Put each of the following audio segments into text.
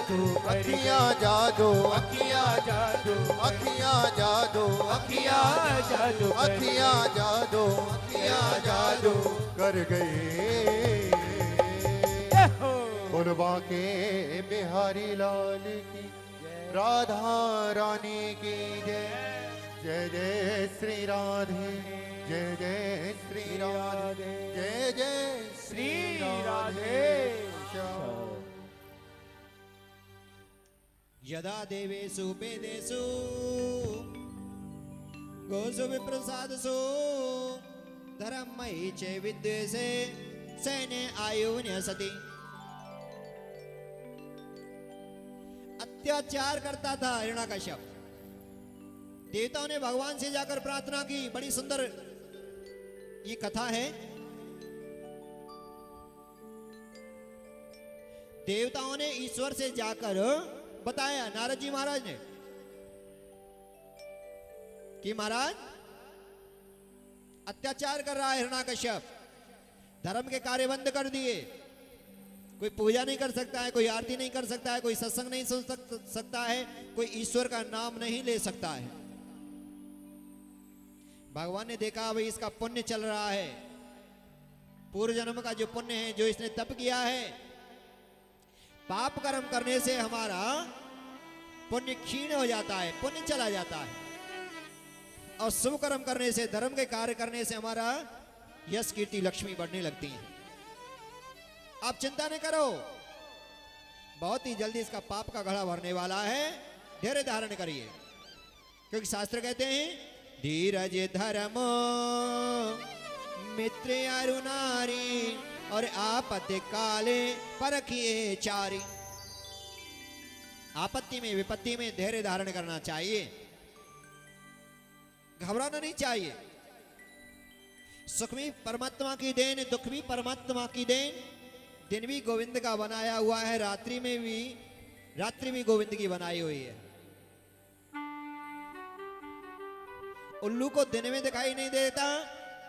जादू अखियां जादू अखियां जादू अखियां जादू अखियां जादू अखियां जादू अखियां जादू कर गए। उन बांके बिहारी लाल की राधा रानी की जय। जय जय श्री राधे जय जय श्री राधे जय जय श्री राधे। यदा देवेषु वेदेषु गोषु विप्रसादसु धर्ममयि च विद्वेषे सैन्य आयुन्यसति। अत्याचार करता था हिरण्यकश्यप। देवताओं ने भगवान से जाकर प्रार्थना की। बड़ी सुंदर ये कथा है। देवताओं ने ईश्वर से जाकर बताया नारद जी महाराज ने कि महाराज अत्याचार कर रहा है हिरण्यकश्यप, धर्म के कार्य बंद कर दिए। कोई पूजा नहीं कर सकता है, कोई आरती नहीं कर सकता है, कोई सत्संग नहीं सुन सकता है, कोई ईश्वर का नाम नहीं ले सकता है। भगवान ने देखा भाई इसका पुण्य चल रहा है, पूर्व जन्म का जो पुण्य है, जो इसने तप किया है, पाप कर्म करने से हमारा पुण्य क्षीण हो जाता है, पुण्य चला जाता है, और शुभ कर्म करने से, धर्म के कार्य करने से हमारा यश कीर्ति लक्ष्मी बढ़ने लगती है। आप चिंता नहीं करो, बहुत ही जल्दी इसका पाप का घड़ा भरने वाला है, धैर्य धारण करिए। क्योंकि शास्त्र कहते हैं धीरज धर्म मित्र अरु नारी और आपत्ति काले परखिए चारी। आपत्ति में विपत्ति में धैर्य धारण करना चाहिए, घबराना नहीं चाहिए। सुख भी परमात्मा की देन, दुख भी परमात्मा की देन। दिन भी गोविंद का बनाया हुआ है, रात्रि भी गोविंद की बनाई हुई है। उल्लू को दिन में दिखाई नहीं देता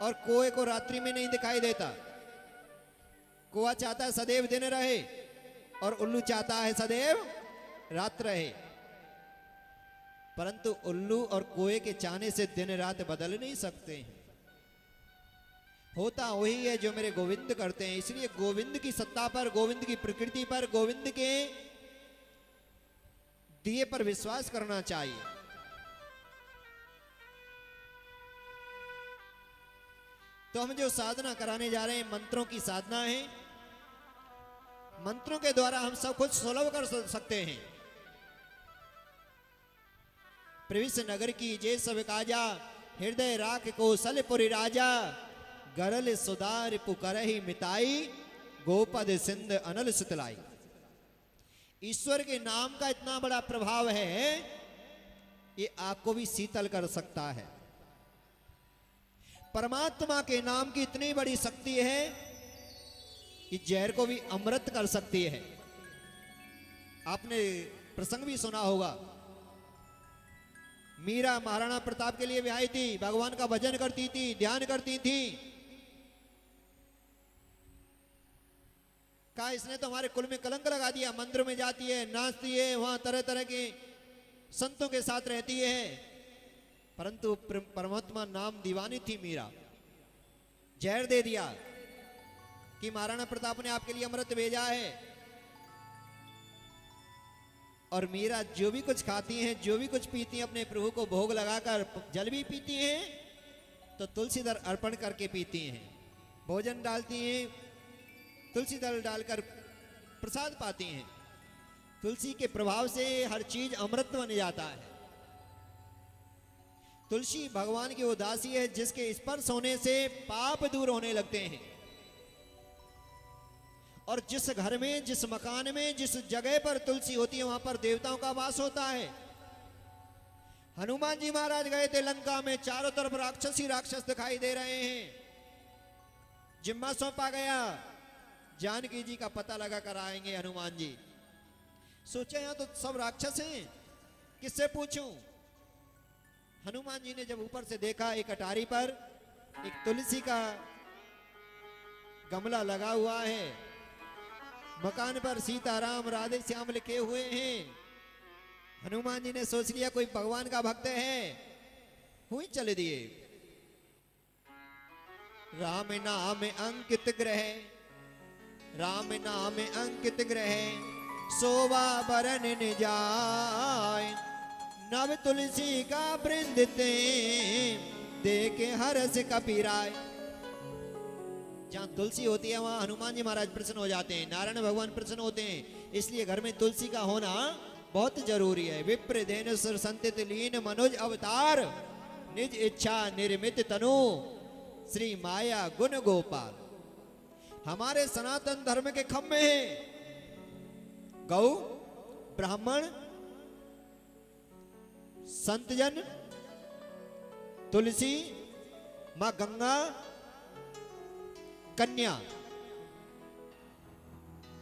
और कोए को रात्रि में नहीं दिखाई देता। कोआ चाहता है सदैव दिन रहे और उल्लू चाहता है सदैव रात रहे। परंतु उल्लू और कोए के चाहने से दिन रात बदल नहीं सकते। होता वही है जो मेरे गोविंद करते हैं। इसलिए गोविंद की सत्ता पर, गोविंद की प्रकृति पर, गोविंद के दिए पर विश्वास करना चाहिए। तो हम जो साधना कराने जा रहे हैं, मंत्रों की साधना है। मंत्रों के द्वारा हम सब कुछ सुलभ कर सकते हैं। प्रविश नगर की जय सब काजा, हृदय राख कौशलपुरी राजा, गरल सुधार पुकरहि मिताई, गोपद सिंध अनल सुतलाई। ईश्वर के नाम का इतना बड़ा प्रभाव है, ये आग को भी शीतल कर सकता है। परमात्मा के नाम की इतनी बड़ी शक्ति है कि जहर को भी अमृत कर सकती है। आपने प्रसंग भी सुना होगा, मीरा महाराणा प्रताप के लिए ब्याही थी, भगवान का भजन करती थी, ध्यान करती थी। कहा इसने तो हमारे कुल में कलंक लगा दिया। मंदिर में जाती है, नाचती है, वहां तरह तरह के संतों के साथ रहती है, परंतु परमात्मा नाम दीवानी थी मीरा। जहर दे दिया कि महाराणा प्रताप ने आपके लिए अमृत भेजा है। और मीरा जो भी कुछ खाती हैं, जो भी कुछ पीती हैं, अपने प्रभु को भोग लगाकर, जल भी पीती हैं तो तुलसी दल अर्पण करके पीती हैं, भोजन डालती हैं, तुलसी दल डालकर प्रसाद पाती हैं। तुलसी के प्रभाव से हर चीज अमृत बन जाता है। तुलसी भगवान की उदासी है, जिसके स्पर्श होने से पाप दूर होने लगते हैं। और जिस घर में, जिस मकान में, जिस जगह पर तुलसी होती है, वहां पर देवताओं का वास होता है। हनुमान जी महाराज गए थे लंका में, चारों तरफ राक्षस ही राक्षस दिखाई दे रहे हैं। जिम्मा सौंपा गया, जानकी जी का पता लगा कर आएंगे हनुमान जी। सोचे यहां तो सब राक्षस हैं, किससे पूछूं। हनुमान जी ने जब ऊपर से देखा, एक अटारी पर एक तुलसी का गमला लगा हुआ है, मकान पर सीताराम राधे श्याम लिखे हुए हैं। हनुमान जी ने सोच लिया कोई भगवान का भक्त है, हुई चले दिए। राम नाम अंकित ग्रह, राम नाम अंकित ग्रह, शोभा बरन न जाय। नव तुलसी का वृंद ते देखे हरस कपीराय। जहाँ तुलसी होती है वहां हनुमान जी महाराज प्रसन्न हो जाते हैं, नारायण भगवान प्रसन्न होते हैं। इसलिए घर में तुलसी का होना बहुत जरूरी है। विप्र धेनु सुर संतित लीन मनोज अवतार, निज इच्छा निर्मित तनु, श्री माया गुण गोपाल। हमारे सनातन धर्म के खम्भे हैं गौ, ब्राह्मण, संतजन, तुलसी, मां गंगा, कन्या।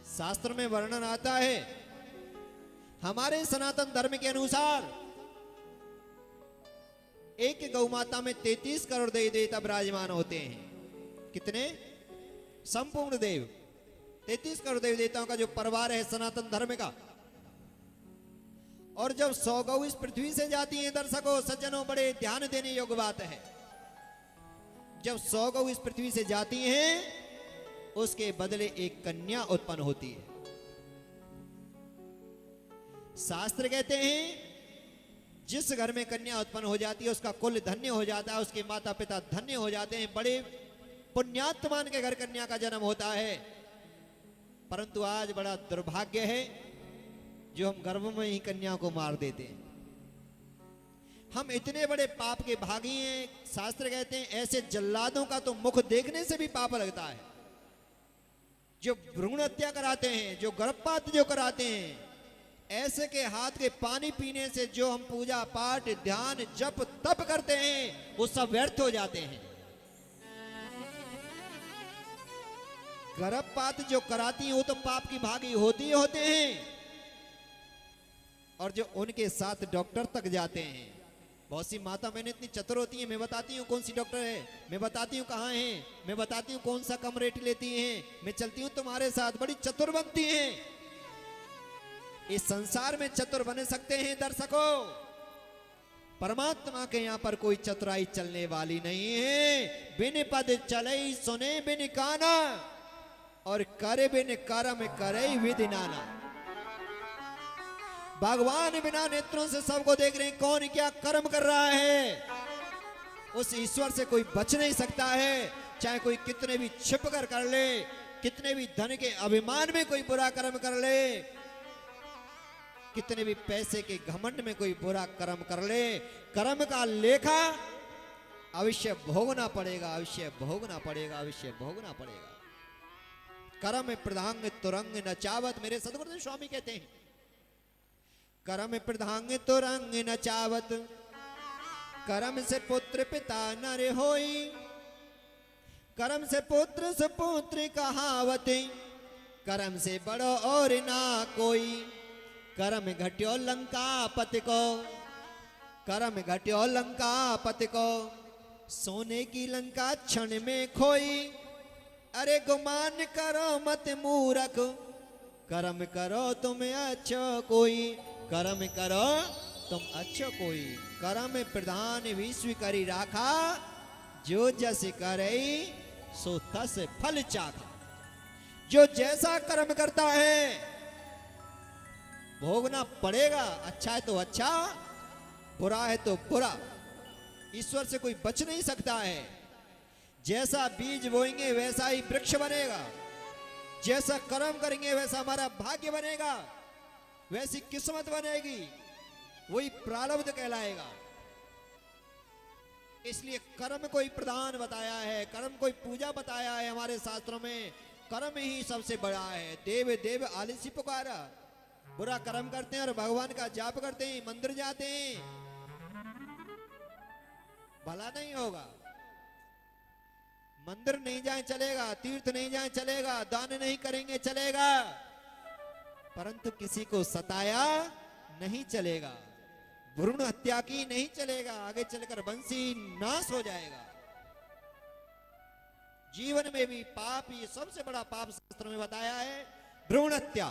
शास्त्र में वर्णन आता है हमारे सनातन धर्म के अनुसार एक गौ माता में 33 करोड़ देवी देवता विराजमान होते हैं। कितने? संपूर्ण देव 33 करोड़ देवी देवताओं का जो परिवार है सनातन धर्म का। और जब 100 गौ इस पृथ्वी से जाती हैं, दर्शकों सज्जनों बड़े ध्यान देने योग्य बात है, जब 100 गौ इस पृथ्वी से जाती हैं उसके बदले एक कन्या उत्पन्न होती है। शास्त्र कहते हैं जिस घर में कन्या उत्पन्न हो जाती है उसका कुल धन्य हो जाता है, उसके माता पिता धन्य हो जाते हैं। बड़े पुण्यात्मान के घर कन्या का जन्म होता है। परंतु आज बड़ा दुर्भाग्य है जो हम गर्भ में ही कन्या को मार देते हैं। हम इतने बड़े पाप के भागी हैं। शास्त्र कहते हैं ऐसे जल्लादों का तो मुख देखने से भी पाप लगता है। जो भ्रूण हत्या कराते हैं, जो गर्भपात जो कराते हैं, ऐसे के हाथ के पानी पीने से जो हम पूजा पाठ ध्यान जप तप करते हैं वो सब व्यर्थ हो जाते हैं। गर्भपात जो कराती हैं वो तो पाप की भागी होती ही होते हैं। और जो उनके साथ डॉक्टर तक जाते हैं, बहुत सी माता मैंने इतनी चतुर होती है, मैं बताती हूँ कौन सी डॉक्टर है, मैं बताती हूँ कहाँ है, मैं बताती हूँ कौन सा कम रेट लेती हैं, मैं चलती हूँ तुम्हारे साथ, बड़ी चतुर बनती हैं। इस संसार में चतुर बन सकते हैं दर्शकों, परमात्मा के यहाँ पर कोई चतुराई चलने वाली नहीं है। बिन पद चले सुने बिन काना, और करे बिन कर्म करे विधि नाना। भगवान बिना नेत्रों से सबको देख रहे हैं, कौन क्या कर्म कर रहा है। उस ईश्वर से कोई बच नहीं सकता है, चाहे कोई कितने भी छिप कर ले, कितने भी धन के अभिमान में कोई बुरा कर्म कर ले, कितने भी पैसे के घमंड में कोई बुरा कर्म कर ले, कर्म का लेखा अवश्य भोगना पड़ेगा, अवश्य भोगना पड़ेगा, अवश्य भोगना पड़ेगा। कर्म प्रधांग तुरंग नचावत, मेरे सदगुरुदेव स्वामी कहते हैं कर्म प्रधांग तुरंग नचावत, कर्म से पुत्र पिता नर होई, कर्म से पुत्र सुपुत्र कहावत, कर्म से बड़ो और ना कोई, कर्म घट्यो लंका पति को, कर्म घट्यो लंका पति को, सोने की लंका क्षण में खोई, अरे गुमान करो मत मूरख, कर्म करो तुम अच्छो कोई, कर्म करो तुम अच्छो कोई। कर्म प्रधान विश्व करी राखा, जो जस करे सो तस फल चाखा। जो जैसा कर्म करता है भोगना पड़ेगा, अच्छा है तो अच्छा, बुरा है तो बुरा। ईश्वर से कोई बच नहीं सकता है। जैसा बीज बोएंगे वैसा ही वृक्ष बनेगा, जैसा कर्म करेंगे वैसा हमारा भाग्य बनेगा, वैसी किस्मत बनेगी, वही प्रारब्ध कहलाएगा। इसलिए कर्म को ही प्रधान बताया है, कर्म को ही पूजा बताया है हमारे शास्त्रों में। कर्म ही सबसे बड़ा है। देव देव आलसी पुकारा, बुरा कर्म करते हैं और भगवान का जाप करते हैं, मंदिर जाते हैं, भला नहीं होगा। मंदिर नहीं जाए चलेगा, तीर्थ नहीं जाए चलेगा, दान नहीं करेंगे चलेगा, परंतु किसी को सताया नहीं चलेगा, भ्रूण हत्या की नहीं चलेगा, आगे चलकर वंशी नाश हो जाएगा। जीवन में भी पाप, ये सबसे बड़ा पाप शास्त्र में बताया है। भ्रूण हत्या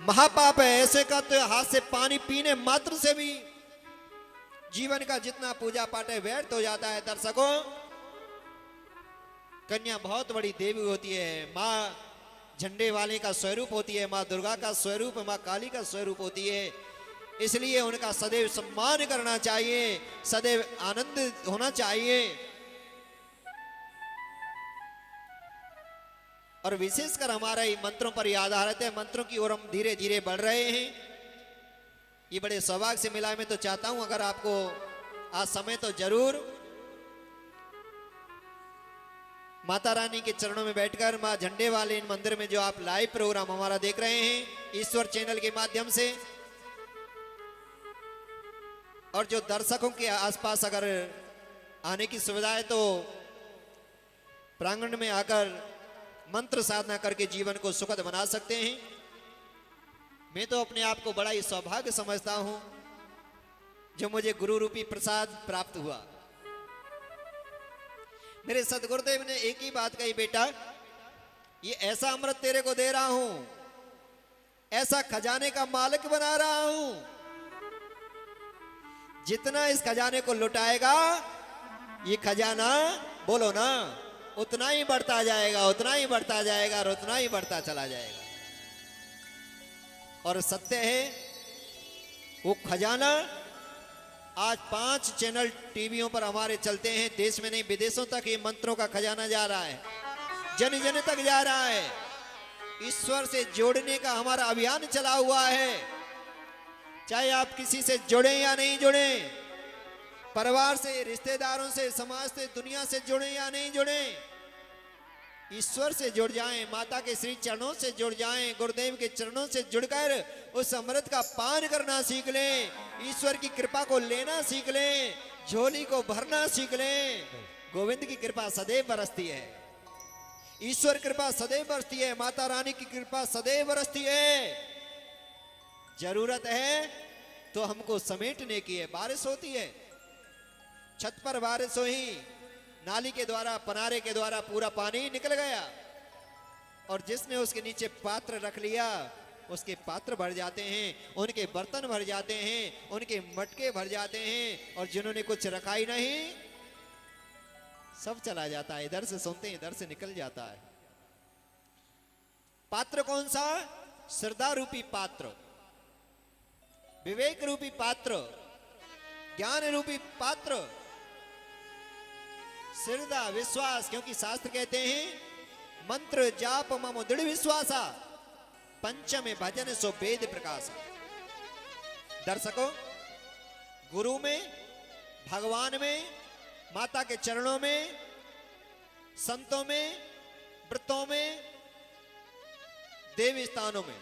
महापाप है। ऐसे का तो हाथ से पानी पीने मात्र से भी जीवन का जितना पूजा पाठ है व्यर्थ हो जाता है। दर्शकों, कन्या बहुत बड़ी देवी होती है, माँ झंडे वाले का स्वरूप होती है, माँ दुर्गा का स्वरूप, माँ काली का स्वरूप होती है। इसलिए उनका सदैव सम्मान करना चाहिए, सदैव आनंद होना चाहिए। और विशेषकर हमारा ये मंत्रों पर ही आधारित है। मंत्रों की ओर हम धीरे धीरे बढ़ रहे हैं। ये बड़े सौभाग्य से मिला। मैं तो चाहता हूं अगर आपको आज समय तो जरूर माता रानी के चरणों में बैठकर मां झंडे वाले इन मंदिर में जो आप लाइव प्रोग्राम हमारा देख रहे हैं ईश्वर चैनल के माध्यम से, और जो दर्शकों के आसपास अगर आने की सुविधा है तो प्रांगण में आकर मंत्र साधना करके जीवन को सुखद बना सकते हैं। मैं तो अपने आप को बड़ा ही सौभाग्य समझता हूं जो मुझे गुरु रूपी प्रसाद प्राप्त हुआ। मेरे सदगुरुदेव ने एक ही बात कही, बेटा ये ऐसा अमृत तेरे को दे रहा हूं, ऐसा खजाने का मालिक बना रहा हूं, जितना इस खजाने को लुटाएगा ये खजाना बोलो ना उतना ही बढ़ता जाएगा, उतना ही बढ़ता जाएगा और उतना ही बढ़ता चला जाएगा। और सत्य है वो खजाना आज 5 चैनल टीवियों पर हमारे चलते हैं। देश में नहीं विदेशों तक ये मंत्रों का खजाना जा रहा है, जन जन तक जा रहा है। ईश्वर से जोड़ने का हमारा अभियान चला हुआ है। चाहे आप किसी से जुड़े या नहीं जुड़े, परिवार से, रिश्तेदारों से, समाज से, दुनिया से जुड़े या नहीं जुड़े, ईश्वर से जुड़ जाएं, माता के श्री चरणों से जुड़ जाएं, गुरुदेव के चरणों से जुड़कर उस अमृत का पान करना सीख लें, ईश्वर की कृपा को लेना सीख लें, झोली को भरना सीख लें। गोविंद की कृपा सदैव बरसती है, ईश्वर कृपा सदैव बरसती है, माता रानी की कृपा सदैव बरसती है। जरूरत है तो हमको समेटने की है। बारिश होती है, छत पर बारिश हुई, नाली के द्वारा, पनारे के द्वारा पूरा पानी निकल गया, और जिसने उसके नीचे पात्र रख लिया उसके पात्र भर जाते हैं, उनके बर्तन भर जाते हैं, उनके मटके भर जाते हैं, और जिन्होंने कुछ रखा ही नहीं सब चला जाता है। इधर से सुनते हैं इधर से निकल जाता है। पात्र कौन सा? श्रद्धा रूपी पात्र, विवेक रूपी पात्र, ज्ञान रूपी पात्र, श्रद्धा विश्वास। क्योंकि शास्त्र कहते हैं मंत्र जाप मम दृढ़ विश्वासा, पंचमे भजन सो वेद प्रकाशा। दर्शकों, गुरु में, भगवान में, माता के चरणों में, संतों में, व्रतों में, देवी स्थानों में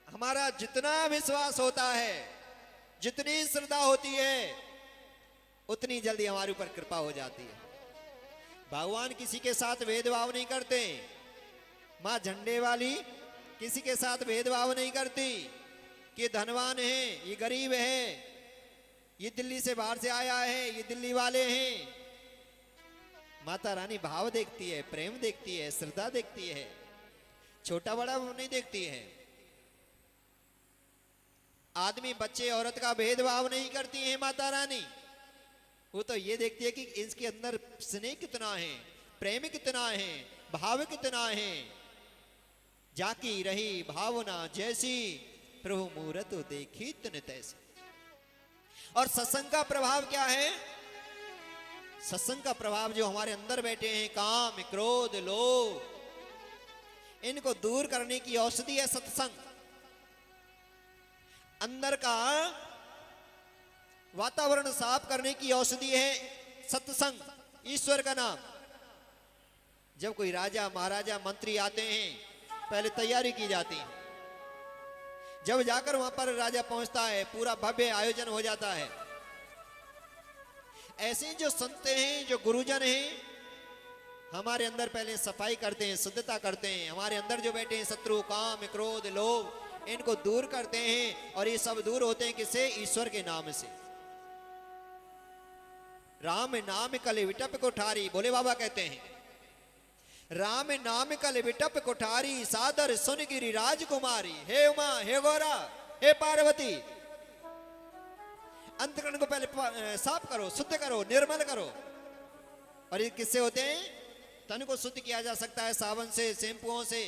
हमारा जितना विश्वास होता है, जितनी श्रद्धा होती है, उतनी जल्दी हमारे ऊपर कृपा हो जाती है। भगवान किसी के साथ भेदभाव नहीं करते, मां झंडे वाली किसी के साथ भेदभाव नहीं करती कि ये धनवान है, ये गरीब है, ये दिल्ली से बाहर से आया है, ये दिल्ली वाले हैं। माता रानी भाव देखती है, प्रेम देखती है, श्रद्धा देखती है, छोटा बड़ा नहीं देखती है। आदमी बच्चे औरत का भेदभाव नहीं करती है माता रानी। वो तो ये देखती है कि इसके अंदर स्नेह कितना है, प्रेम कितना है, भाव कितना है। जाकी रही भावना जैसी, प्रभु मूरत देखी तन तैसी। और सत्संग का प्रभाव क्या है? सत्संग का प्रभाव जो हमारे अंदर बैठे हैं, काम, क्रोध, लोभ, इनको दूर करने की औषधि है सत्संग। अंदर का वातावरण साफ करने की औषधि है सत्संग, ईश्वर का नाम। जब कोई राजा, महाराजा, मंत्री आते हैं, पहले तैयारी की जाती है। जब जाकर वहां पर राजा पहुंचता है, पूरा भव्य आयोजन हो जाता है। ऐसे जो संत हैं, जो गुरुजन हैं, हमारे अंदर पहले सफाई करते हैं, शुद्धता करते हैं। हमारे अंदर जो बैठे हैं शत्रु, काम, क्रोध, लोभ, इनको दूर करते हैं। और ये सब दूर होते हैं किससे? ईश्वर के नाम से। राम नाम कले विटप को ठारी, भोले बाबा कहते हैं। राम नाम कल बिटप कोठारी सादर सुन गिरी राजकुमारी। हे उमा, हे गौरा, हे पार्वती, अंतकरण को पहले साफ करो, शुद्ध करो, निर्मल करो। और ये किससे होते हैं? तन को शुद्ध किया जा सकता है साबुन से, शैम्पुओं से,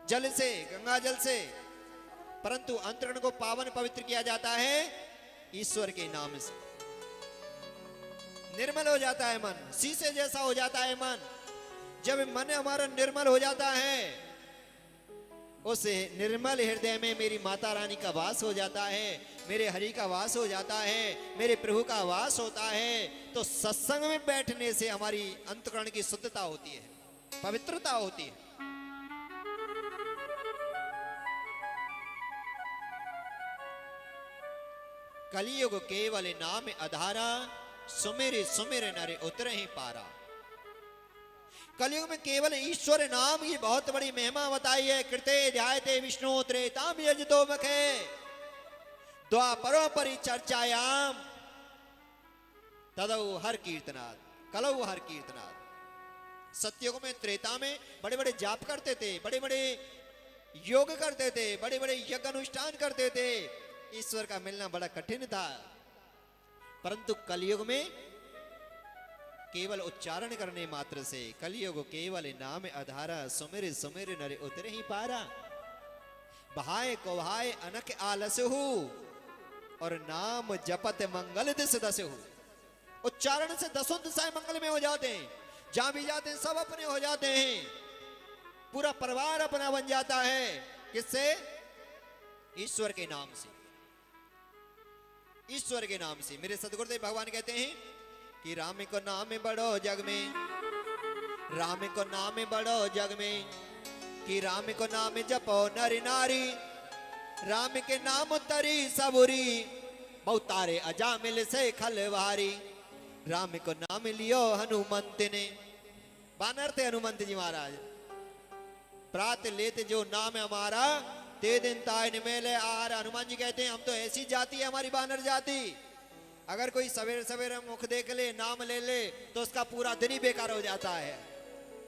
जल से, गंगा जल से, परंतु अंतकरण को पावन पवित्र किया जाता है ईश्वर के नाम से। निर्मल हो जाता है मन, शीशे जैसा हो जाता है मन। जब मन हमारा निर्मल हो जाता है, उस निर्मल हृदय में मेरी माता रानी का वास हो जाता है, मेरे हरि का वास हो जाता है, मेरे प्रभु का वास होता है। तो सत्संग में बैठने से हमारी अंतकरण की शुद्धता होती है, पवित्रता होती है। कलियुग केवल नाम आधारा, सुमेरे सुमेरे नरे उतरे ही पारा। कलयुग में केवल ईश्वर नाम की बहुत बड़ी महिमा बताई है। कृते ध्यायते विष्णु त्रेताम यजतो मखे द्वापरों परि चर्चायाम तदौ हर कीर्तनाद कलौ हर कीर्तनाद। सत्युग में, त्रेता में बड़े बड़े जाप करते थे, बड़े बड़े योग करते थे, बड़े बड़े यज्ञ अनुष्ठान करते थे। ईश्वर का मिलना बड़ा कठिन था। परंतु कलयुग में केवल उच्चारण करने मात्र से, कलयुग केवल नाम आधारा, सुमिर सुमिर नरे उतरे ही पारा। बहाए कोहाए अनक आलस हो, और नाम जपत मंगल दिस दस हो। उच्चारण से दसों दिशाएं मंगल में हो जाते हैं। जहां भी जाते हैं सब अपने हो जाते हैं, पूरा परिवार अपना बन जाता है। किससे? ईश्वर के नाम से, ईश्वर के नाम से। मेरे सदगुरुदेव भगवान कहते हैं कि राम को नाम बड़ो जग में, राम को नाम बड़ो जग में, कि राम को नाम जपो नर नारी, राम के नाम तरी सबुरी, बहुतारे अजामिल से खलवारी। राम को नाम लियो हनुमंत ने। बानर थे हनुमंत जी महाराज। प्रात लेते जो नाम हमारा, ते दिन ताय निमेले आहार। हनुमान जी कहते हैं हम तो ऐसी जाति है हमारी बानर जाति, अगर कोई सवेरे सवेरे मुख देख ले, नाम ले ले, तो उसका पूरा दिन ही बेकार हो जाता है।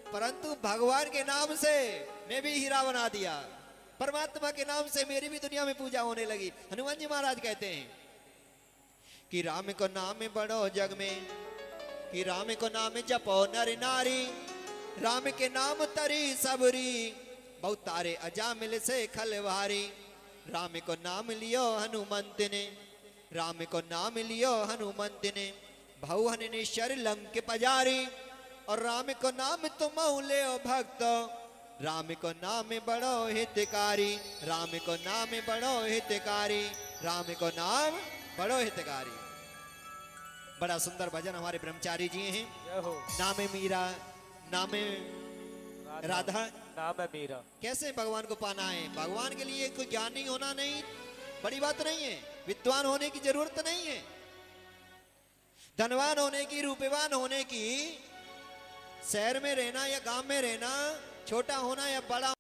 परंतु भगवान के नाम से मैं भी हीरा बना दिया, परमात्मा के नाम से मेरी भी दुनिया में पूजा होने लगी। हनुमान जी महाराज कहते हैं कि राम को नाम बड़ो जग में, कि राम को नाम जपो नर नारी, राम के नाम तरी सबरी, बहुत तारे अजामिल से खलवारी। राम को नाम लियो हनुमंत ने, राम को नाम लियो हनुमंत ने, भवन ने शर लंक पजारी, और राम को नाम तुम ले भक्त, राम को नाम बड़ो हितकारी, राम को नाम बड़ो हितकारी, राम को नाम बड़ो हितकारी। बड़ा सुंदर भजन हमारे ब्रह्मचारी जी हैं। जय हो। नाम मीरा, नाम राधा, नाम है मीरा। कैसे भगवान को पाना है? भगवान के लिए कोई ज्ञानी होना नहीं बड़ी बात नहीं है, विद्वान होने की जरूरत नहीं है, धनवान होने की, रूपवान होने की, शहर में रहना या गांव में रहना, छोटा होना या बड़ा